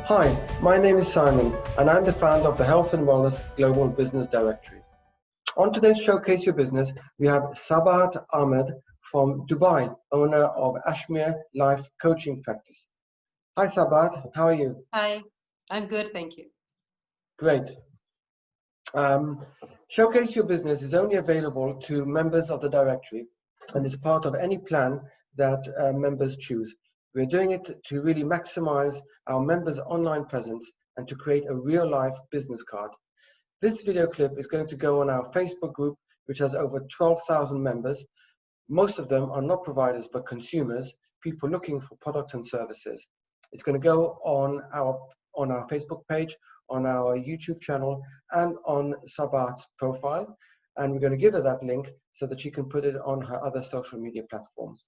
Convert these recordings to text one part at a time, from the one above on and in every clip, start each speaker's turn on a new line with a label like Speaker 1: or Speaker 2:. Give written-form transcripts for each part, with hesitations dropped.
Speaker 1: Hi, my name is Simon, and I'm the founder of the Health and Wellness Global Business Directory. On today's Showcase Your Business, we have Sabahat Ahmed from Dubai, owner of Ashmir Life Coaching Practice. Hi Sabahat, how are you?
Speaker 2: Hi, I'm good, thank you.
Speaker 1: Great. Showcase Your Business is only available to members of the directory and is part of any plan that members choose. We're doing it to really maximize our members' online presence and to create a real-life business card. This video clip is going to go on our Facebook group, which has over 12,000 members. Most of them are not providers, but consumers, people looking for products and services. It's going to go on our Facebook page, on our YouTube channel, and on Sabahat's profile. And we're going to give her that link so that she can put it on her other social media platforms.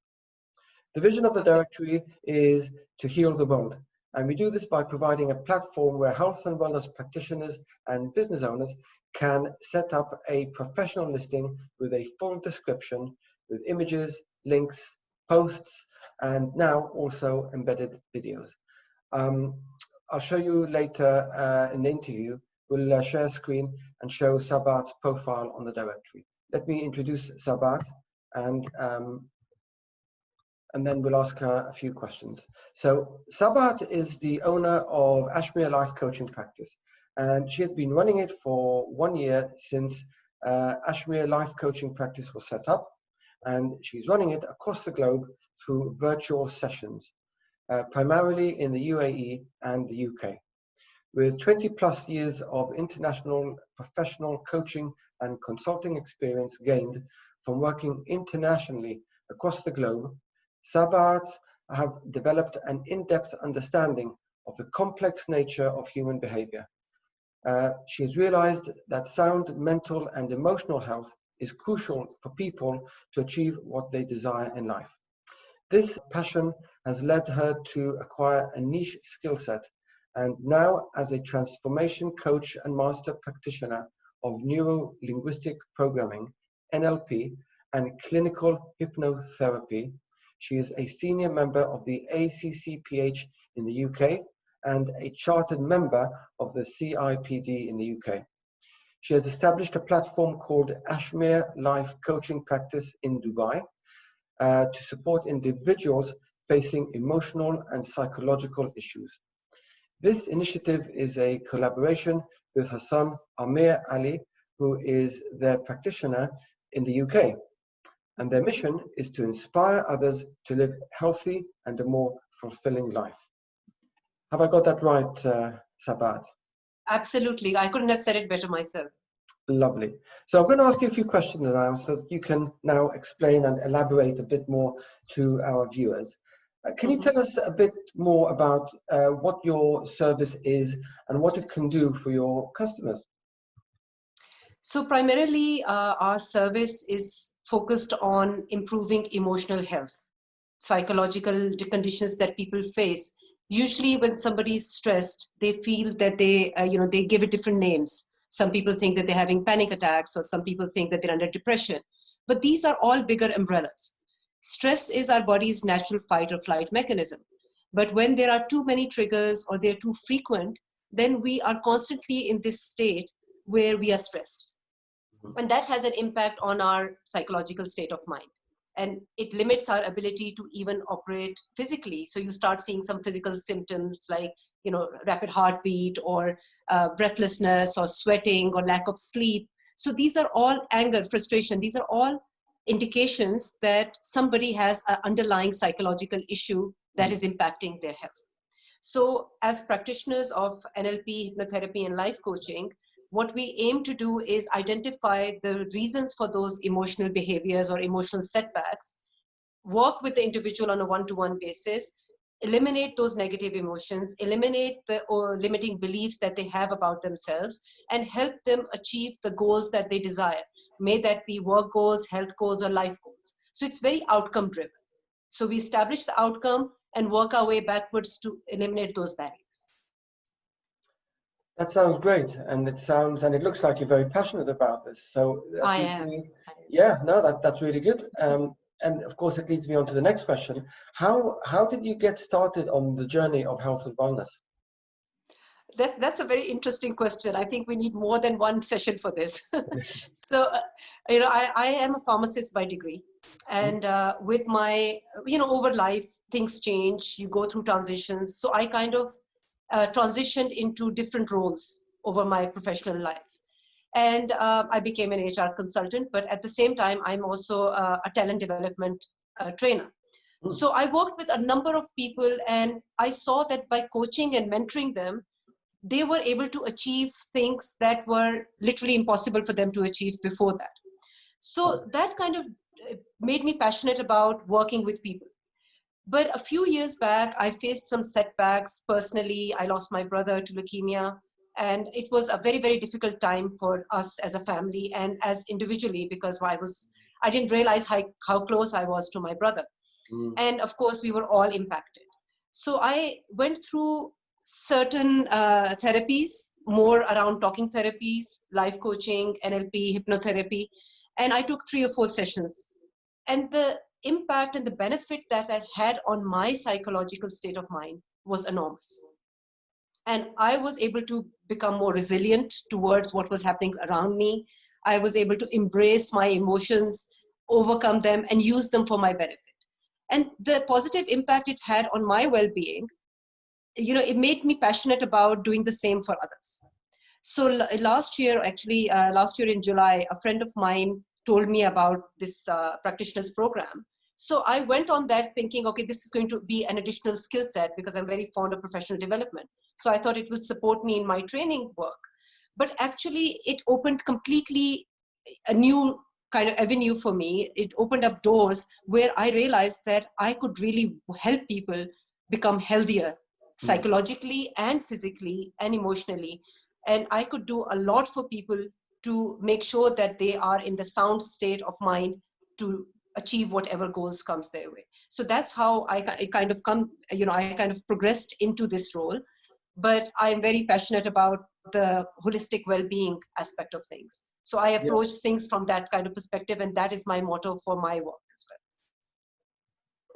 Speaker 1: The vision of the directory is to heal the world. And we do this by providing a platform where health and wellness practitioners and business owners can set up a professional listing with a full description with images, links, posts, and now also embedded videos. I'll show you later in the interview. We'll share a screen and show Sabahat's profile on the directory. Let me introduce Sabahat and then we'll ask her a few questions. So Sabahat is the owner of Ashmir Life Coaching Practice, and she has been running it for 1 year since Ashmir Life Coaching Practice was set up, and she's running it across the globe through virtual sessions, primarily in the UAE and the UK. With 20 plus years of international professional coaching and consulting experience gained from working internationally across the globe, Sabahat have developed an in-depth understanding of the complex nature of human behavior. She has realized that sound mental and emotional health is crucial for people to achieve what they desire in life. This passion has led her to acquire a niche skill set, and now as a transformation coach and master practitioner of neuro-linguistic programming, NLP, and clinical hypnotherapy, she is a senior member of the ACCPH in the UK and a chartered member of the CIPD in the UK. She has established a platform called Ashmir Life Coaching Practice in Dubai to support individuals facing emotional and psychological issues. This initiative is a collaboration with her son Amir Ali, who is their practitioner in the UK. And their mission is to inspire others to live healthy and a more fulfilling life. Have I got that right, Sabahat?
Speaker 2: Absolutely. I couldn't have said it better myself.
Speaker 1: Lovely. So I'm going to ask you a few questions now so that you can now explain and elaborate a bit more to our viewers. Can you tell us a bit more about what your service is and what it can do for your customers?
Speaker 2: So primarily, our service is focused on improving emotional health, psychological conditions that people face. Usually when somebody is stressed, they feel that they give it different names. Some people think that they're having panic attacks, or some people think that they're under depression. But these are all bigger umbrellas. Stress is our body's natural fight or flight mechanism. But when there are too many triggers or they're too frequent, then we are constantly in this state where we are stressed. And that has an impact on our psychological state of mind. And it limits our ability to even operate physically. So you start seeing some physical symptoms like, rapid heartbeat or breathlessness or sweating or lack of sleep. So these are all anger, frustration. These are all indications that somebody has an underlying psychological issue that is impacting their health. So as practitioners of NLP, hypnotherapy, and life coaching, what we aim to do is identify the reasons for those emotional behaviors or emotional setbacks, work with the individual on a one-to-one basis, eliminate those negative emotions, eliminate the limiting beliefs that they have about themselves, and help them achieve the goals that they desire. May that be work goals, health goals, or life goals. So it's very outcome driven. So we establish the outcome and work our way backwards to eliminate those barriers.
Speaker 1: That sounds great, and it looks like you're very passionate about this. So
Speaker 2: I am.
Speaker 1: That's really good. And of course, it leads me on to the next question. How did you get started on the journey of health and wellness?
Speaker 2: That's a very interesting question. I think we need more than one session for this. So, you know, I am a pharmacist by degree. And with my, you know, over life, things change, you go through transitions. So I kind of transitioned into different roles over my professional life. And I became an HR consultant, but at the same time, I'm also a talent development trainer. So I worked with a number of people, and I saw that by coaching and mentoring them, they were able to achieve things that were literally impossible for them to achieve before that. So that kind of made me passionate about working with people. But a few years back, I faced some setbacks personally. I lost my brother to leukemia, and it was a very, very difficult time for us as a family and as individually, because I didn't realize how close I was to my brother. And of course, we were all impacted. So I went through certain therapies, more around talking therapies, life coaching, NLP, hypnotherapy, and I took 3 or 4 sessions. And the impact and the benefit that it had on my psychological state of mind was enormous. And I was able to become more resilient towards what was happening around me. I was able to embrace my emotions, overcome them, and use them for my benefit. And the positive impact it had on my well-being, you know, it made me passionate about doing the same for others. So last year, actually, last year in July, a friend of mine told me about this practitioners program. So I went on that thinking, okay, this is going to be an additional skill set because I'm very fond of professional development. So I thought it would support me in my training work. But actually, it opened completely a new kind of avenue for me. It opened up doors where I realized that I could really help people become healthier psychologically and physically and emotionally. And I could do a lot for people to make sure that they are in the sound state of mind to achieve whatever goals comes their way. So that's how I kind of I kind of progressed into this role. But I'm very passionate about the holistic well-being aspect of things. So I approach things from that kind of perspective, and that is my motto for my work as well.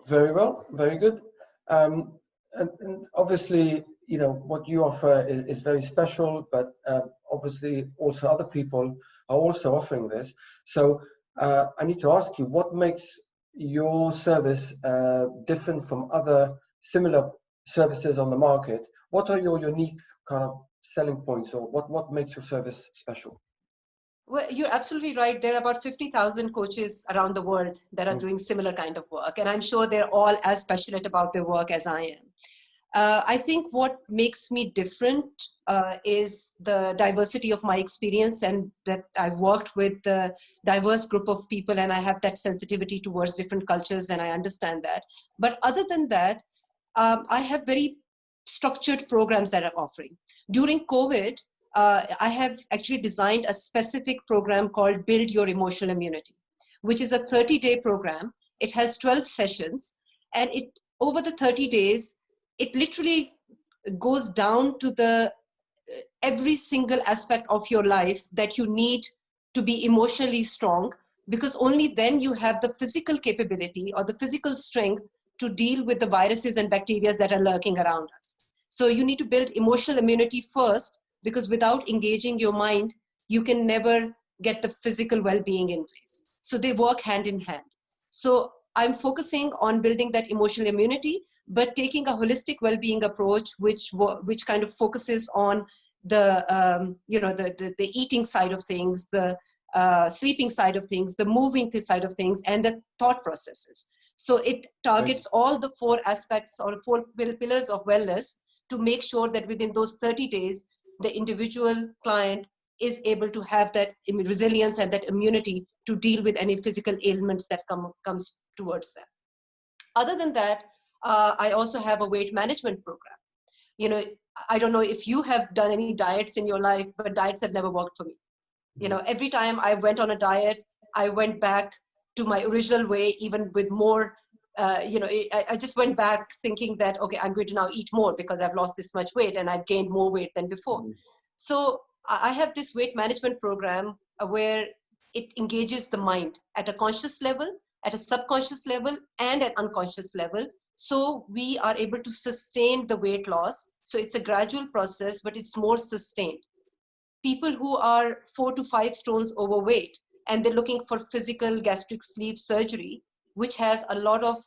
Speaker 1: Very well, very good. And obviously, you know, what you offer is very special, but obviously also other people are also offering this. So I need to ask you, what makes your service different from other similar services on the market? What are your unique kind of selling points, or what makes your service special?
Speaker 2: Well, you're absolutely right. There are about 50,000 coaches around the world that are doing similar kind of work. And I'm sure they're all as passionate about their work as I am. I think what makes me different is the diversity of my experience, and that I've worked with a diverse group of people, and I have that sensitivity towards different cultures, and I understand that. But other than that, I have very structured programs that I'm offering. During COVID, I have actually designed a specific program called Build Your Emotional Immunity, which is a 30-day program. It has 12 sessions, and over the 30 days, it literally goes down to the every single aspect of your life that you need to be emotionally strong, because only then you have the physical capability or the physical strength to deal with the viruses and bacteria that are lurking around us. So you need to build emotional immunity first, because without engaging your mind, you can never get the physical well-being in place. So they work hand in hand. So I'm focusing on building that emotional immunity, but taking a holistic well-being approach, which kind of focuses on the the eating side of things, the sleeping side of things, the moving side of things, and the thought processes. So it targets all the 4 aspects or 4 pillars of wellness to make sure that within those 30 days, the individual client is able to have that resilience and that immunity to deal with any physical ailments that comes towards them. Other than that, I also have a weight management program. You know, I don't know if you have done any diets in your life, but diets have never worked for me. You know, every time I went on a diet, I went back to my original way, even with more, I just went back thinking that, okay, I'm going to now eat more because I've lost this much weight and I've gained more weight than before. So I have this weight management program where it engages the mind at a conscious level, at a subconscious level, and at unconscious level So we are able to sustain the weight loss. So it's a gradual process, but it's more sustained. People who are 4 to 5 stones overweight and they're looking for physical gastric sleeve surgery, which has a lot of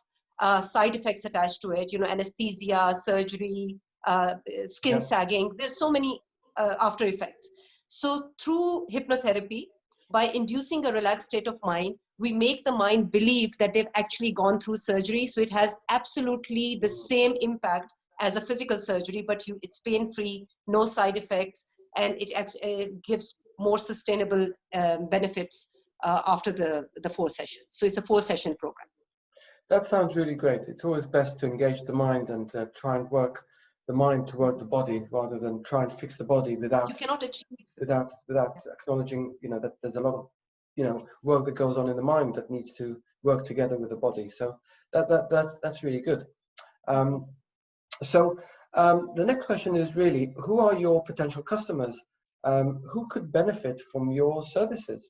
Speaker 2: side effects attached to it, anesthesia, surgery, skin
Speaker 1: Yeah.
Speaker 2: sagging. There's so many after effects. So through hypnotherapy, by inducing a relaxed state of mind, we make the mind believe that they've actually gone through surgery. So it has absolutely the same impact as a physical surgery, but it's pain-free, no side effects, and it gives more sustainable benefits after the 4 sessions. So it's a 4-session program.
Speaker 1: That sounds really great. It's always best to engage the mind and try and work the mind to work the body rather than try and fix the body without
Speaker 2: You cannot achieve
Speaker 1: without acknowledging, that there's a lot of, work that goes on in the mind that needs to work together with the body. So that's really good. The next question is really, who are your potential customers? Who could benefit from your services?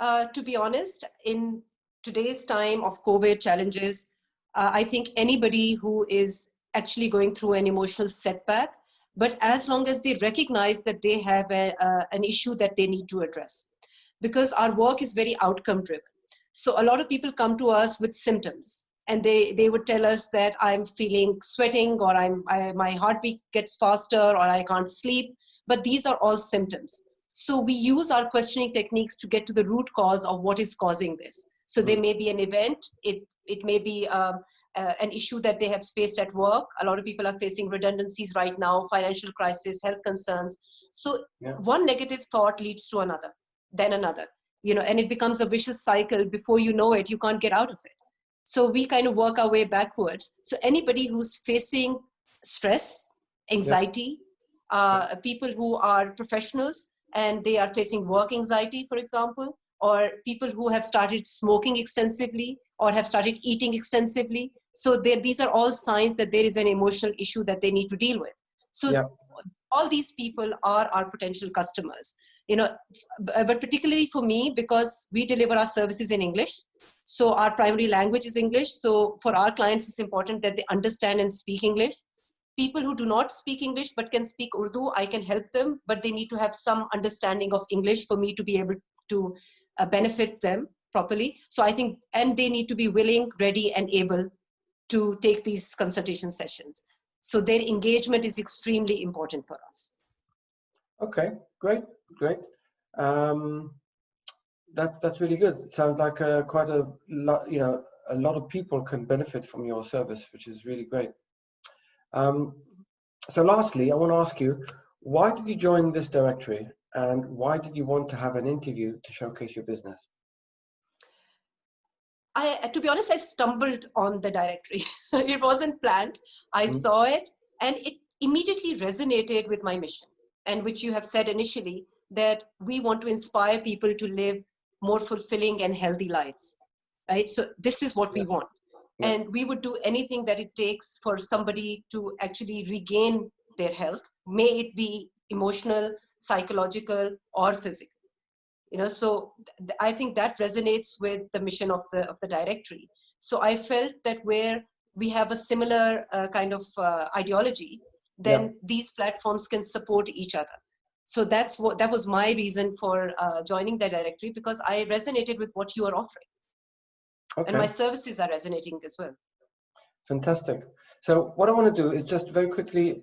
Speaker 2: To be honest, in today's time of COVID challenges, I think anybody who is actually going through an emotional setback, but as long as they recognize that they have an issue that they need to address, because our work is very outcome driven. So a lot of people come to us with symptoms, and they would tell us that I'm feeling sweating, or my heartbeat gets faster, or I can't sleep. But these are all symptoms. So we use our questioning techniques to get to the root cause of what is causing this. So there may be an event, it may be an issue that they have faced at work. A lot of people are facing redundancies right now, financial crisis, health concerns. So one negative thought leads to another, then another, and it becomes a vicious cycle. Before you know it, you can't get out of it. So we kind of work our way backwards. So anybody who's facing stress, anxiety, people who are professionals and they are facing work anxiety, for example, or people who have started smoking extensively or have started eating extensively. So these are all signs that there is an emotional issue that they need to deal with. So all these people are our potential customers, but particularly for me, because we deliver our services in English. So our primary language is English. So for our clients, it's important that they understand and speak English. People who do not speak English but can speak Urdu, I can help them, but they need to have some understanding of English for me to be able to benefit them properly. So I think, and they need to be willing, ready, and able to take these consultation sessions. So their engagement is extremely important for us.
Speaker 1: Okay, great. That's really good. It sounds like quite a lot, a lot of people can benefit from your service, which is really great. So lastly, I want to ask you, why did you join this directory, and why did you want to have an interview to showcase your business?
Speaker 2: To be honest, I stumbled on the directory. It wasn't planned. I saw it, and it immediately resonated with my mission, and which you have said initially, that we want to inspire people to live more fulfilling and healthy lives, right? So this is what we want. And we would do anything that it takes for somebody to actually regain their health, may it be emotional, psychological, or physical. So I think that resonates with the mission of the directory. So I felt that where we have a similar kind of ideology, then these platforms can support each other. So that was my reason for joining the directory, because I resonated with what you are offering. Okay. And my services are resonating as well.
Speaker 1: Fantastic. So what I want to do is just very quickly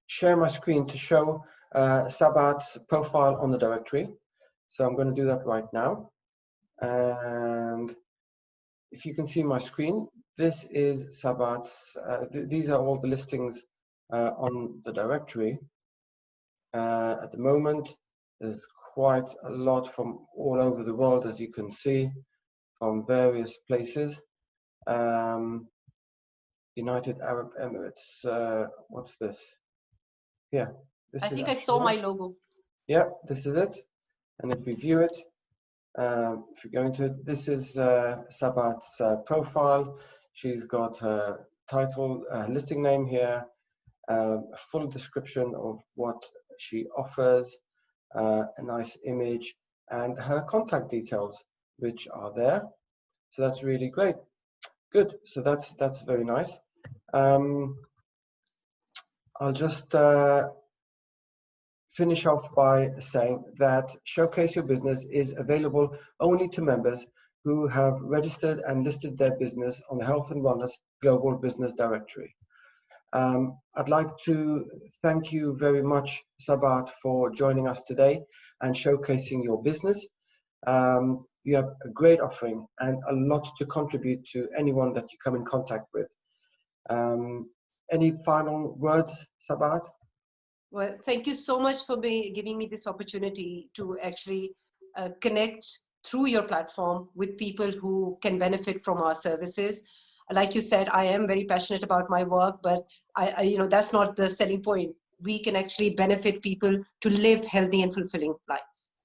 Speaker 1: share my screen to show Sabahat's profile on the directory. So I'm going to do that right now. And if you can see my screen, this is Sabahat's, these are all the listings on the directory. At the moment, there's quite a lot from all over the world, as you can see, from various places. United Arab Emirates, what's this? Yeah,
Speaker 2: I think I saw my logo.
Speaker 1: Yeah, this is it. And if we view it, if you go into it, this is Sabahat's profile. She's got her title, listing name here, a full description of what she offers, a nice image, and her contact details, which are there. So that's really great. Good. So that's very nice. I'll just finish off by saying that Showcase Your Business is available only to members who have registered and listed their business on the Health and Wellness Global Business Directory. I'd like to thank you very much, Sabahat, for joining us today and showcasing your business. You have a great offering and a lot to contribute to anyone that you come in contact with. Any final words, Sabahat?
Speaker 2: Well, thank you so much for giving me this opportunity to actually connect through your platform with people who can benefit from our services. Like you said, I am very passionate about my work, but that's not the selling point. We can actually benefit people to live healthy and fulfilling lives.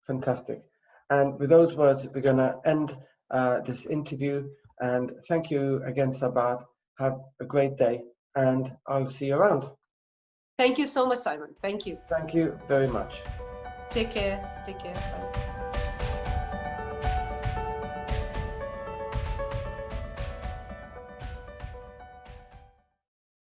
Speaker 1: Fantastic. And with those words, we're going to end this interview. And thank you again, Sabahat. Have a great day, and I'll see you around.
Speaker 2: Thank you so much, Simon. Thank you.
Speaker 1: Thank you very much.
Speaker 2: Take care. Take care. Bye.